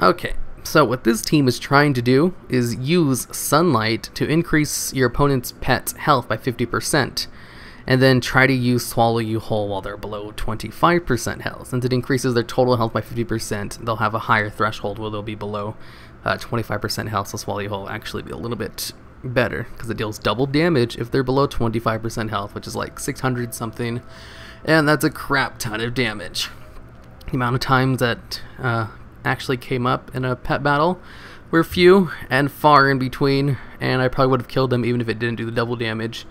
Okay, so what this team is trying to do is use sunlight to increase your opponent's pet's health by 50%, and then try to use Swallow You Whole while they're below 25% health. Since it increases their total health by 50%, they'll have a higher threshold where they'll be below 25% health, so Swallow You Whole will actually be a little bit better, because it deals double damage if they're below 25% health, which is like 600 something, and that's a crap ton of damage. The amount of times that actually came up in a pet battle were few and far in between, and I probably would have killed them even if it didn't do the double damage,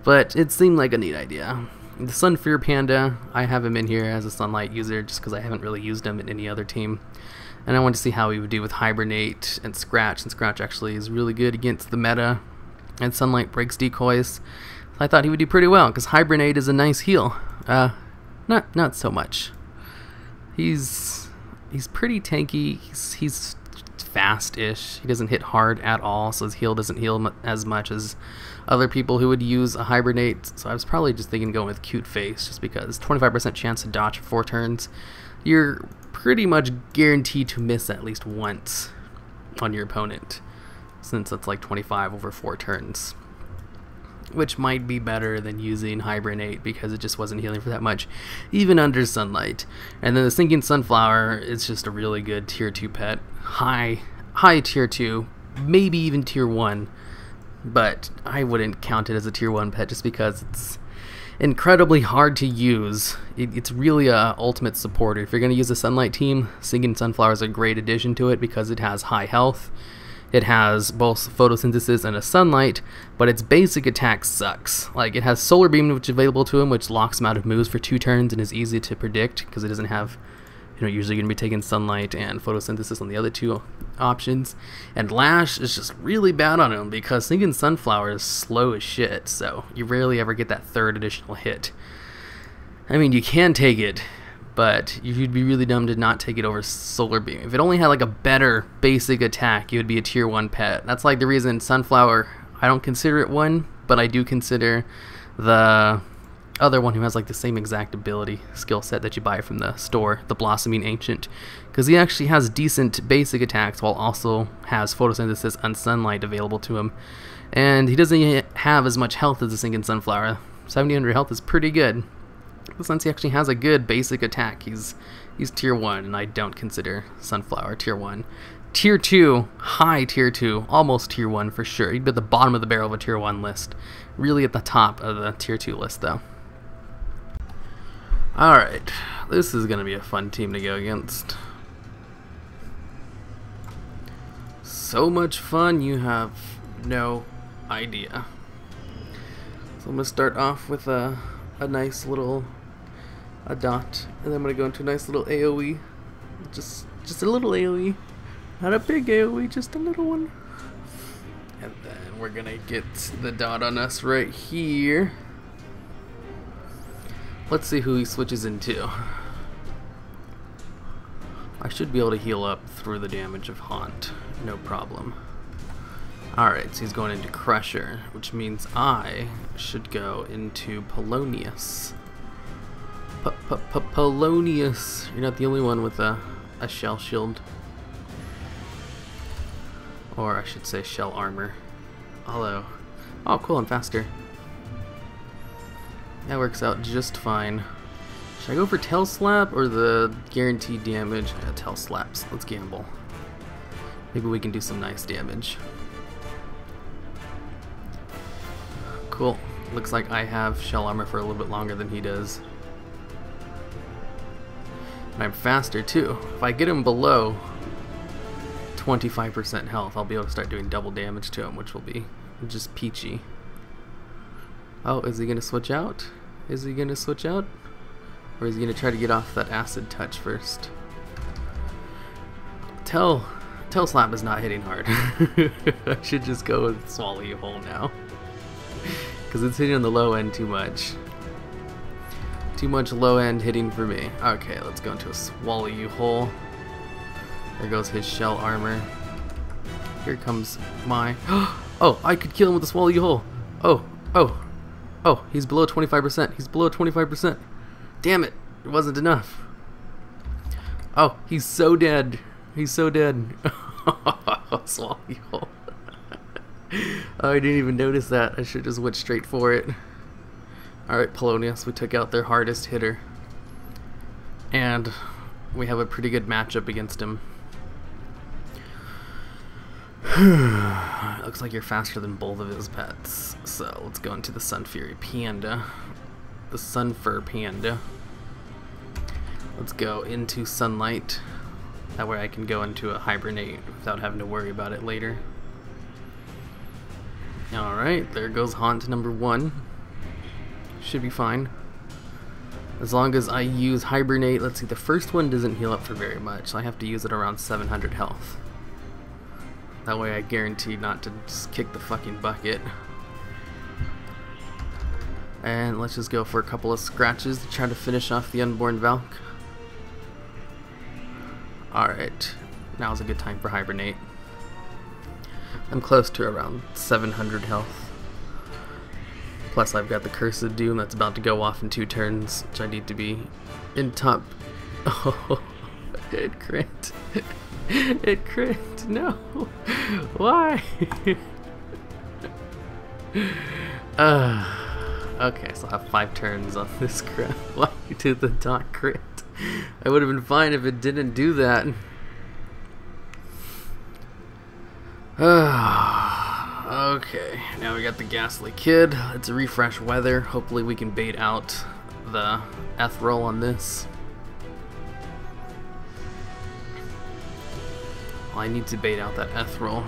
but it seemed like a neat idea. The Sun Fear Panda, I have him in here as a Sunlight user just because I haven't really used him in any other team, and I wanted to see how he would do with Hibernate and Scratch, and Scratch actually is really good against the meta, and Sunlight breaks decoys. I thought he would do pretty well because Hibernate is a nice heal. Not so much. He's pretty tanky. He's fast-ish. He doesn't hit hard at all, so his heal doesn't heal as much as other people who would use a Hibernate. So I was probably just thinking going with Cute Face, just because 25% chance to dodge for 4 turns. You're pretty much guaranteed to miss at least once on your opponent, since that's like 25 over 4 turns. Which might be better than using Hibernate because it just wasn't healing for that much, even under Sunlight. And then the Sinking Sunflower is just a really good tier 2 pet. High tier 2, maybe even tier 1, but I wouldn't count it as a tier 1 pet just because it's incredibly hard to use. It's really a ultimate supporter. If you're going to use a Sunlight team, Sinking Sunflower is a great addition to it because it has high health. It has both photosynthesis and a sunlight, but its basic attack sucks. Like, it has Solar Beam, which is available to him, which locks him out of moves for 2 turns and is easy to predict because it doesn't have, usually going to be taking sunlight and photosynthesis on the other 2 options. And Lash is just really bad on him because Sinking Sunflower is slow as shit, so you rarely ever get that 3rd additional hit. I mean, you can take it, but you'd be really dumb to not take it over Solar Beam. If it only had like a better basic attack, it would be a tier 1 pet. That's like the reason Sunflower, I don't consider it 1, but I do consider the other one who has like the same exact ability skill set that you buy from the store, the Blossoming Ancient, because he actually has decent basic attacks while also has photosynthesis and sunlight available to him. And he doesn't have as much health as the Sinking Sunflower. 700 health is pretty good. But since he actually has a good basic attack, he's tier 1, and I don't consider Sunflower tier 1. Tier 2, high tier 2, almost tier 1 for sure. He'd be at the bottom of the barrel of a tier 1 list. Really at the top of the tier 2 list, though. Alright, this is going to be a fun team to go against. So much fun, you have no idea. So I'm going to start off with a nice little dot, and then I'm going to go into a nice little AoE. Just a little AoE. Not a big AoE, just a little one. And then we're going to get the dot on us right here. Let's see who he switches into. I should be able to heal up through the damage of Haunt. No problem. Alright, so he's going into Crusher, which means I should go into Polonius. Polonius. You're not the only one with a shell shield. Or I should say shell armor. Although, oh cool, I'm faster. That works out just fine. Should I go for Tail Slap or the guaranteed damage? Yeah, Tail Slaps. Let's gamble. Maybe we can do some nice damage. Cool. Looks like I have shell armor for a little bit longer than he does. And I'm faster too. If I get him below 25% health, I'll be able to start doing double damage to him, which will be just peachy. Oh, is he going to switch out? Is he going to switch out? Or is he going to try to get off that acid touch first? Tail Slap is not hitting hard. I should just go with Swallow You Whole now. Because it's hitting on the low end too much. Too much low end hitting for me. Okay, let's go into a Swallow You Whole. There goes his shell armor. Here comes my... Oh, I could kill him with a Swallow You Whole. Oh, he's below 25%. He's below 25%. Damn it, it wasn't enough. Oh, he's so dead. He's so dead. Swallow you whole. Oh, I didn't even notice that. I should just went straight for it. Alright, Polonius, we took out their hardest hitter. And we have a pretty good matchup against him. Looks like you're faster than both of his pets. So let's go into the Sun Fury Panda. The Sun Fur Panda. Let's go into Sunlight. That way I can go into a hibernate without having to worry about it later. Alright, there goes Haunt number 1. Should be fine. As long as I use hibernate. Let's see, the first one doesn't heal up for very much, so I have to use it around 700 health. That way I guarantee not to just kick the fucking bucket. And let's just go for a couple of scratches to try to finish off the Unborn Valk. Alright, now's a good time for hibernate. I'm close to around 700 health. Plus I've got the Cursed Doom that's about to go off in 2 turns, which I need to be in top. Oh, it crit. It crit. No. Why? Okay, so I'll have 5 turns on this crap. Why did the dot crit? I would have been fine if it didn't do that. Okay, now we got the Ghastly Kid. Let's refresh weather. Hopefully we can bait out the Ethereal on this. Well, I need to bait out that Ethereal.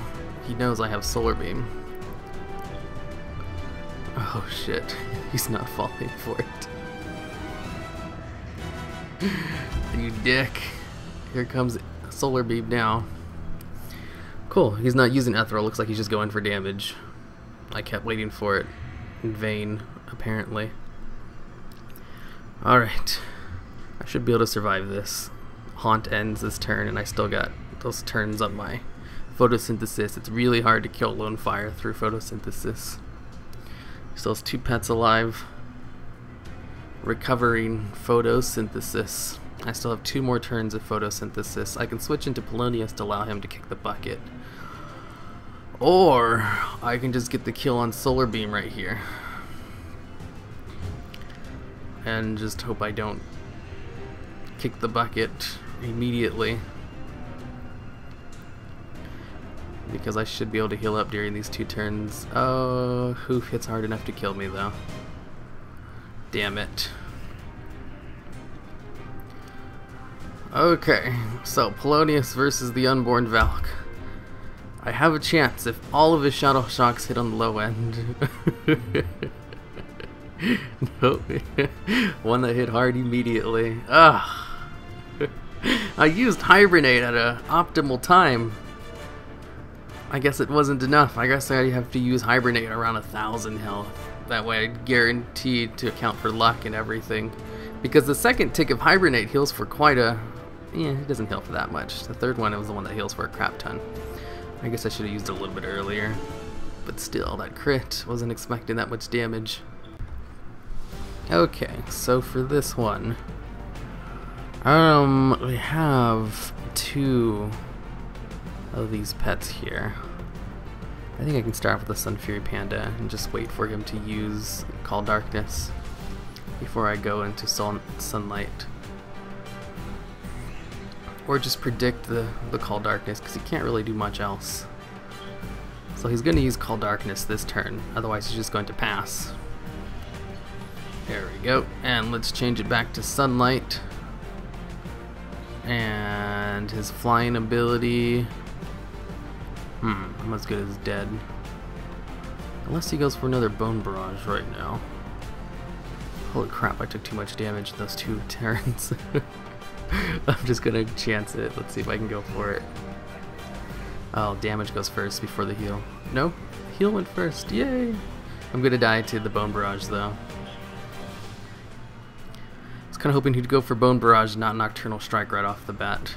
He knows I have Solar Beam. Oh shit, he's not falling for it. You dick. Here comes Solar Beam now. Cool, he's not using Ethereal, looks like he's just going for damage. I kept waiting for it in vain, apparently. Alright. I should be able to survive this. Haunt ends this turn and I still got those turns up my photosynthesis. It's really hard to kill Lone Fire through photosynthesis. Still has 2 pets alive. Recovering photosynthesis. I still have 2 more turns of photosynthesis. I can switch into Polonius to allow him to kick the bucket. Or I can just get the kill on Solar Beam right here. And just hope I don't kick the bucket immediately. Because I should be able to heal up during these 2 turns. Oh, Hoof hits hard enough to kill me though. Damn it. Okay, so Polonius versus the Unborn Valk. I have a chance if all of his Shadow Shocks hit on the low end. Nope. One that hit hard immediately. Ugh. I used Hibernate at an optimal time. I guess it wasn't enough. I guess I have to use Hibernate around 1,000 health. That way I'm guaranteed to account for luck and everything. Because the second tick of Hibernate heals for quite a... Yeah, it doesn't heal for that much. The third one was the one that heals for a crap ton. I guess I should have used it a little bit earlier. But still, that crit. Wasn't expecting that much damage. Okay, so for this one... we have 2 of these pets here. I think I can start off with the Sun Fury Panda and just wait for him to use Call Darkness before I go into Sunlight. Or just predict the Call Darkness, because he can't really do much else. So he's going to use Call Darkness this turn, otherwise he's just going to pass. There we go, and let's change it back to Sunlight. And his flying ability... I'm as good as dead. Unless he goes for another Bone Barrage right now. Holy crap, I took too much damage in those 2 turns. I'm just gonna chance it. Let's see if I can go for it. Oh, damage goes first before the heal. No, heal went first. Yay! I'm gonna die to the Bone Barrage though. I was kinda hoping he'd go for Bone Barrage, not Nocturnal Strike right off the bat.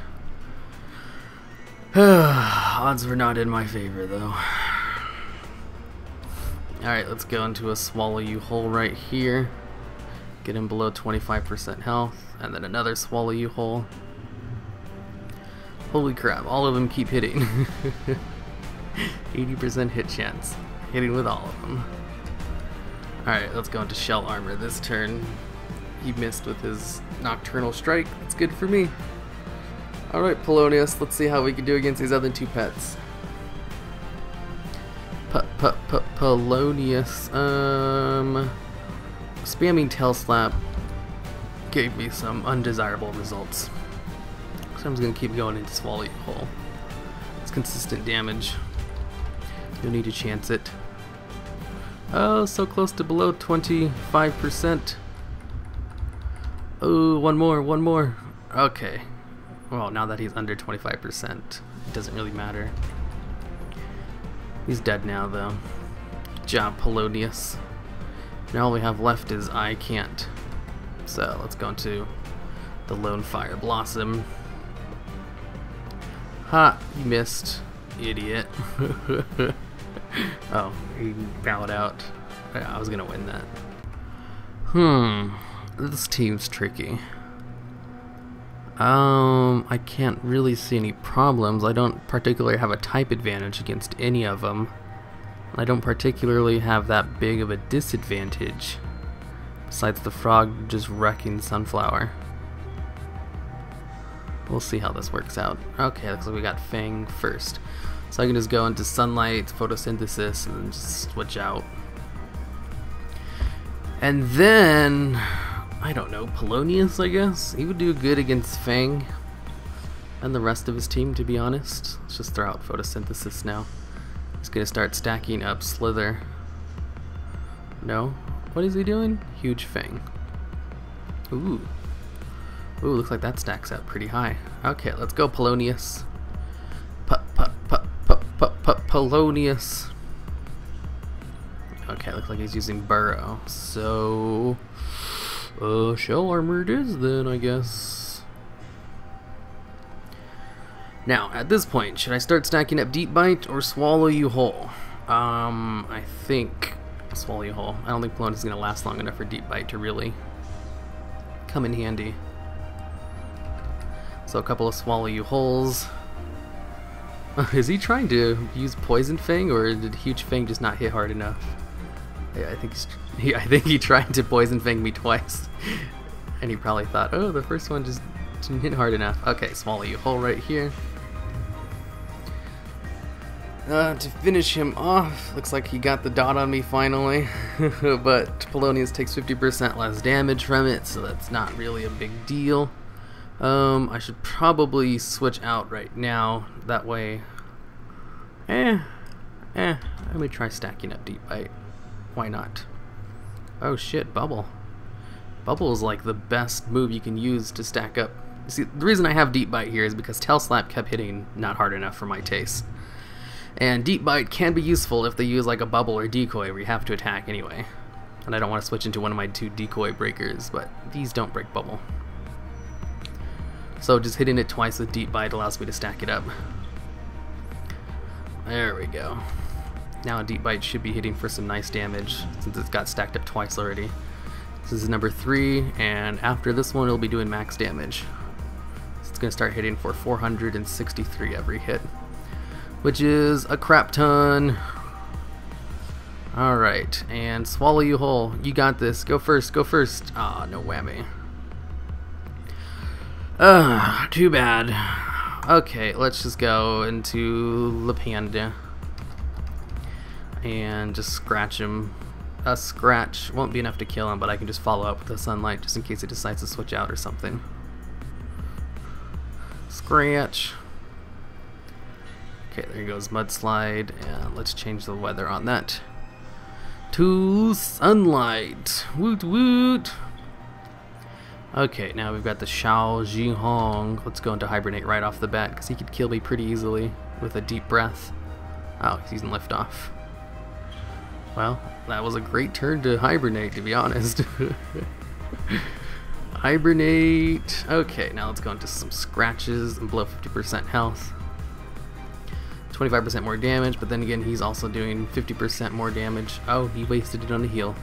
Odds were not in my favor though. Alright, let's go into a Swallow You Whole right here. Get him below 25% health, and then another Swallow You Whole. Holy crap, all of them keep hitting. 80% hit chance. Hitting with all of them. Alright, let's go into shell armor this turn. He missed with his nocturnal strike. That's good for me. Alright, Polonius, let's see how we can do against these other two pets. Polonius, spamming tail slap gave me some undesirable results. So I'm just gonna keep going into swallow you whole. It's consistent damage. No need to chance it. Oh, so close to below 25%. Oh, one more. Okay. Well, now that he's under 25%, it doesn't really matter. He's dead now, though. Good job, Polonius. Now all we have left is I can't. So let's go into the Lone Fire Blossom. Ha! You missed, idiot. Oh, he bowed out. I was gonna win that. This team's tricky. I can't really see any problems. I don't particularly have a type advantage against any of them. I don't particularly have that big of a disadvantage. Besides the frog just wrecking Sunflower. We'll see how this works out. Okay, looks like we got Fang first. So I can just go into Sunlight, Photosynthesis, and then just switch out. And then, I don't know, Polonius, I guess? He would do good against Fang and the rest of his team, to be honest. Let's just throw out Photosynthesis now. He's gonna start stacking up Slither. No? What is he doing? Huge Fang. Ooh. Ooh, looks like that stacks up pretty high. Okay, let's go, Polonius. Polonius. Okay, looks like he's using Burrow. So, shell armor it is then, I guess. Now, at this point, should I start stacking up Deep Bite or Swallow You Whole? I think Swallow You Whole. I don't think Polonius is going to last long enough for Deep Bite to really come in handy. So a couple of Swallow You Wholes. Is he trying to use Poison Fang, or did Huge Fang just not hit hard enough? Yeah, I think he tried to Poison Fang me twice, and he probably thought, oh, the first one just didn't hit hard enough. Okay, Swallow You Whole right here. To finish him off, looks like he got the dot on me finally, but Polonius takes 50% less damage from it, so that's not really a big deal. I should probably switch out right now, that way, let me try stacking up Deep Bite. Why not? Oh shit, Bubble. Bubble is like the best move you can use to stack up. See, the reason I have Deep Bite here is because Tail Slap kept hitting not hard enough for my taste. And Deep Bite can be useful if they use like a Bubble or Decoy where you have to attack anyway. And I don't want to switch into one of my two Decoy breakers, but these don't break Bubble. So just hitting it twice with Deep Bite allows me to stack it up. There we go. Now Deep Bite should be hitting for some nice damage since it's got stacked up twice already. This is number 3, and after this one it'll be doing max damage. So it's going to start hitting for 463 every hit, which is a crap ton. Alright, and Swallow You Whole. You got this. Go first, go first. Ah, no whammy. Too bad. Okay, let's just go into La Panda and just scratch him. A scratch won't be enough to kill him, but I can just follow up with the Sunlight just in case he decides to switch out or something. Scratch. Okay, there goes Mudslide, and let's change the weather on that to Sunlight. Woot woot. Okay, now we've got the Xiao Zhihong. Let's go into Hibernate right off the bat, because he could kill me pretty easily with a Deep Breath. Oh, he's in Liftoff. Well, that was a great turn to Hibernate, to be honest. Hibernate. Okay, now let's go into some scratches and blow 50% health. 25% more damage, but then again, he's also doing 50% more damage. Oh, he wasted it on a heal.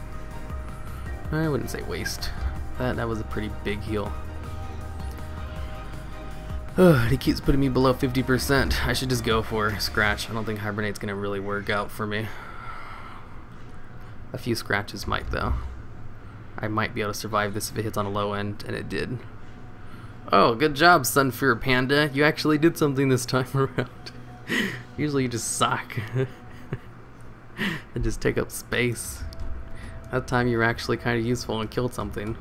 I wouldn't say waste. That was a pretty big heal. Ugh, he keeps putting me below 50%. I should just go for scratch. I don't think hibernate's gonna really work out for me. A few scratches might though. I might be able to survive this if it hits on a low end, and it did. Oh, good job, Sunfear Panda. You actually did something this time around. Usually you just suck. And just take up space. That time you were actually kind of useful and killed something.